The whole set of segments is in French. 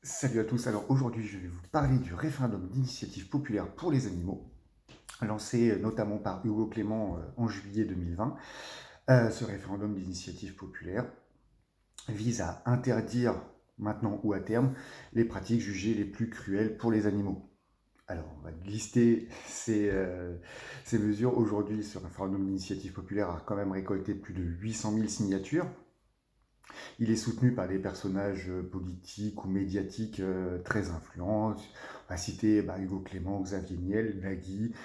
Salut à tous, alors aujourd'hui je vais vous parler du référendum d'initiative populaire pour les animaux, lancé notamment par Hugo Clément en juillet 2020. Ce référendum d'initiative populaire vise à interdire maintenant ou à terme les pratiques jugées les plus cruelles pour les animaux. Alors on va lister ces mesures. Aujourd'hui, ce référendum d'initiative populaire a quand même récolté plus de 800 000 signatures. Il est soutenu par des personnages politiques ou médiatiques très influents. On va citer Hugo Clément, Xavier Niel, Nagui,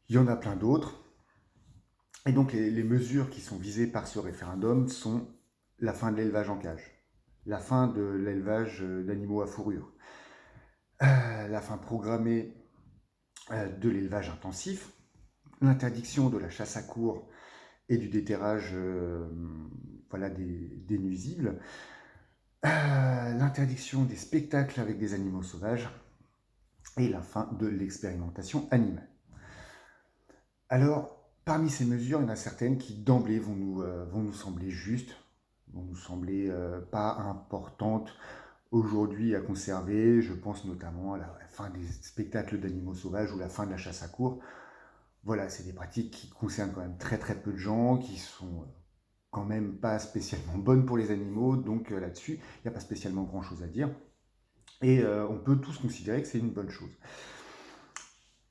il y en a plein d'autres. Et donc les mesures qui sont visées par ce référendum sont la fin de l'élevage en cage, la fin de l'élevage d'animaux à fourrure, la fin programmée de l'élevage intensif, l'interdiction de la chasse à courre et du déterrage des nuisibles, l'interdiction des spectacles avec des animaux sauvages et la fin de l'expérimentation animale. Alors, parmi ces mesures, il y en a certaines qui d'emblée vont nous sembler justes, vont nous sembler pas importantes aujourd'hui à conserver. Je pense notamment à la fin des spectacles d'animaux sauvages ou la fin de la chasse à courre. Voilà, c'est des pratiques qui concernent quand même très très peu de gens, qui sont quand même pas spécialement bonnes pour les animaux, donc là-dessus, il n'y a pas spécialement grand-chose à dire. Et on peut tous considérer que c'est une bonne chose.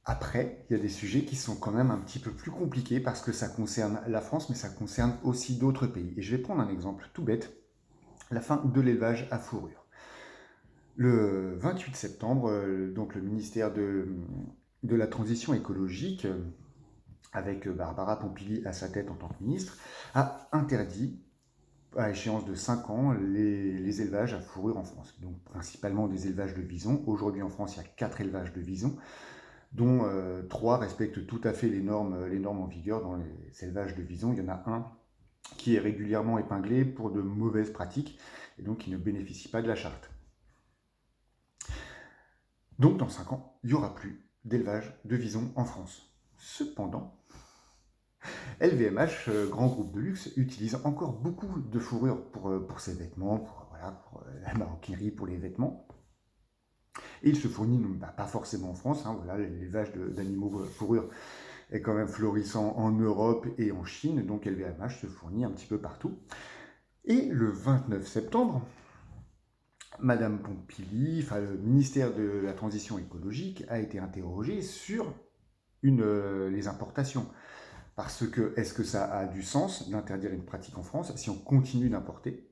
Après, il y a des sujets qui sont quand même un petit peu plus compliqués parce que ça concerne la France, mais ça concerne aussi d'autres pays. Et je vais prendre un exemple tout bête, la fin de l'élevage à fourrure. Le 28 septembre, donc le ministère de la Transition écologique, avec Barbara Pompili à sa tête en tant que ministre, a interdit à échéance de 5 ans les élevages à fourrure en France. Donc principalement des élevages de visons. Aujourd'hui en France, il y a 4 élevages de visons, dont 3 respectent tout à fait les normes en vigueur dans les élevages de visons. Il y en a un qui est régulièrement épinglé pour de mauvaises pratiques et donc qui ne bénéficie pas de la charte. Donc dans 5 ans, il n'y aura plus d'élevage de visons en France. Cependant, LVMH, grand groupe de luxe, utilise encore beaucoup de fourrure pour ses vêtements, pour la maroquinerie, pour les vêtements. Et il se fournit, pas forcément en France, hein, voilà, l'élevage d'animaux fourrure est quand même florissant en Europe et en Chine, donc LVMH se fournit un petit peu partout. Et le 29 septembre, Madame Pompili, enfin le ministère de la Transition écologique, a été interrogé sur les importations. Parce que est-ce que ça a du sens d'interdire une pratique en France si on continue d'importer,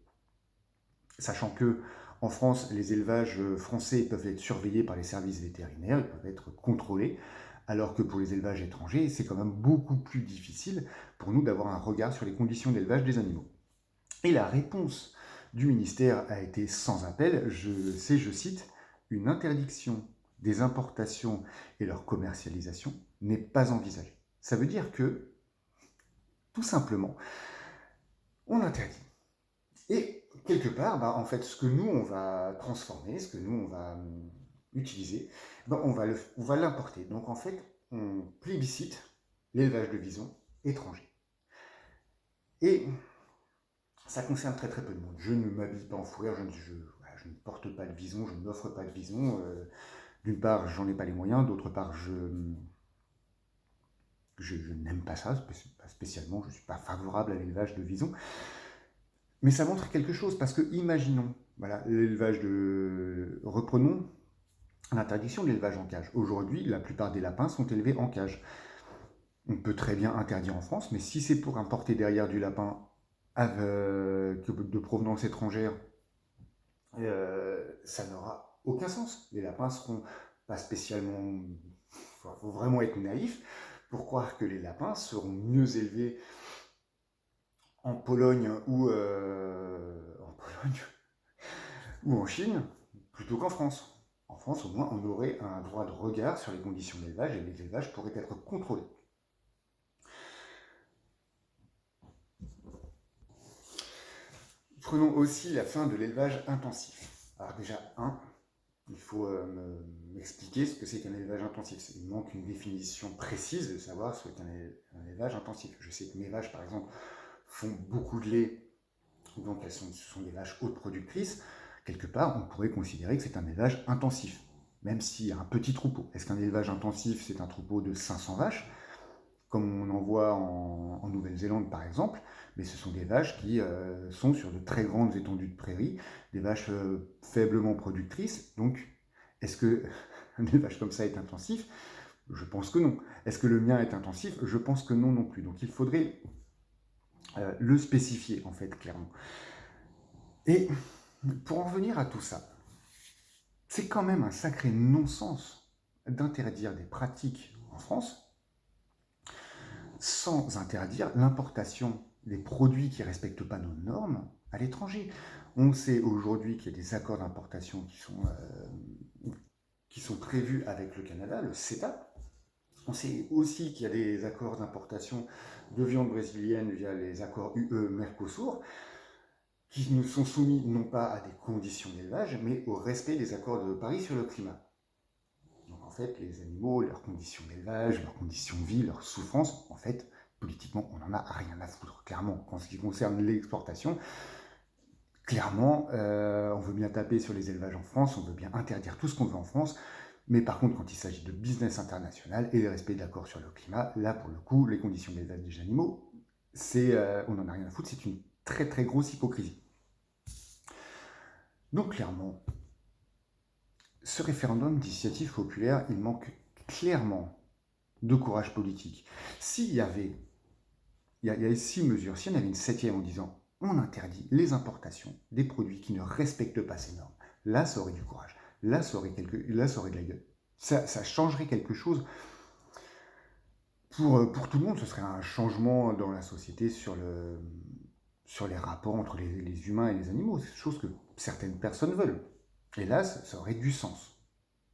sachant que en France, les élevages français peuvent être surveillés par les services vétérinaires, ils peuvent être contrôlés, alors que pour les élevages étrangers, c'est quand même beaucoup plus difficile pour nous d'avoir un regard sur les conditions d'élevage des animaux. Et la réponse du ministère a été sans appel, je cite, une interdiction des importations et leur commercialisation n'est pas envisagée. Ça veut dire que, tout simplement, on interdit. Et quelque part, en fait, ce que nous, on va transformer, ce que nous, on va utiliser, on va l'importer. Donc, en fait, on plébiscite l'élevage de visons étrangers. Et ça concerne très très peu de monde. Je ne m'habille pas en fourrure, je ne porte pas de vison, je n'offre pas de vison. D'une part, j'en ai pas les moyens, d'autre part, je n'aime pas ça, pas spécialement, je ne suis pas favorable à l'élevage de visons. Mais ça montre quelque chose, parce que imaginons, voilà, l'élevage de... Reprenons l'interdiction de l'élevage en cage. Aujourd'hui, la plupart des lapins sont élevés en cage. On peut très bien interdire en France, mais si c'est pour importer derrière du lapin de provenance étrangère, ça n'aura aucun sens. Les lapins seront pas spécialement... Il faut vraiment être naïf pour croire que les lapins seront mieux élevés en Pologne ou en Chine plutôt qu'en France. En France, au moins, on aurait un droit de regard sur les conditions d'élevage et les élevages pourraient être contrôlés. Prenons aussi la fin de l'élevage intensif. Alors déjà, il faut m'expliquer ce que c'est qu'un élevage intensif. Il manque une définition précise de savoir ce qu'est un élevage intensif. Je sais que mes vaches, par exemple, font beaucoup de lait, donc ce sont des vaches hautes productrices, Quelque part, on pourrait considérer que c'est un élevage intensif, même s'il y a un petit troupeau. Est-ce qu'un élevage intensif, c'est un troupeau de 500 vaches, comme on en voit en Nouvelle-Zélande par exemple? Mais ce sont des vaches qui sont sur de très grandes étendues de prairies, des vaches faiblement productrices. Donc, est-ce que un élevage comme ça est intensif? Je pense que non. Est-ce que le mien est intensif? Je pense que non non plus. Donc il faudrait le spécifier en fait clairement. Et pour en revenir à tout ça, c'est quand même un sacré non-sens d'interdire des pratiques en France sans interdire l'importation des produits qui ne respectent pas nos normes à l'étranger. On sait aujourd'hui qu'il y a des accords d'importation qui sont prévus avec le Canada, le CETA. On sait aussi qu'il y a des accords d'importation de viande brésilienne via les accords UE-Mercosur, qui nous sont soumis non pas à des conditions d'élevage, mais au respect des accords de Paris sur le climat. Donc en fait, les animaux, leurs conditions d'élevage, leurs conditions de vie, leurs souffrances, en fait, politiquement, on n'en a rien à foutre, clairement. En ce qui concerne l'exportation, clairement, on veut bien taper sur les élevages en France, on veut bien interdire tout ce qu'on veut en France, mais par contre, quand il s'agit de business international et de respect d'accords sur le climat, là, pour le coup, les conditions d'élevage des animaux, on n'en a rien à foutre, c'est une très très grosse hypocrisie. Donc clairement, ce référendum d'initiative populaire, il manque clairement de courage politique. S'il y avait, il y a 6 mesures, s'il y en avait une 7e en disant on interdit les importations des produits qui ne respectent pas ces normes, là ça aurait du courage, là ça aurait de la gueule. Ça changerait quelque chose pour tout le monde, ce serait un changement dans la société sur les rapports entre les humains et les animaux. C'est chose que certaines personnes veulent. Et là, ça aurait du sens.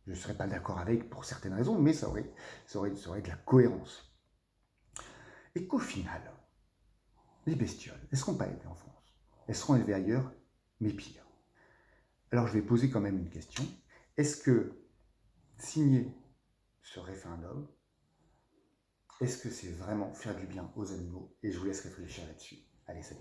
Je ne serais pas d'accord avec pour certaines raisons, mais ça aurait de la cohérence. Et qu'au final, les bestioles, elles ne seront pas élevées en France. Elles seront élevées ailleurs, mais pire. Alors je vais poser quand même une question. Est-ce que signer ce référendum, est-ce que c'est vraiment faire du bien aux animaux? Et je vous laisse réfléchir là-dessus. Allez, salut.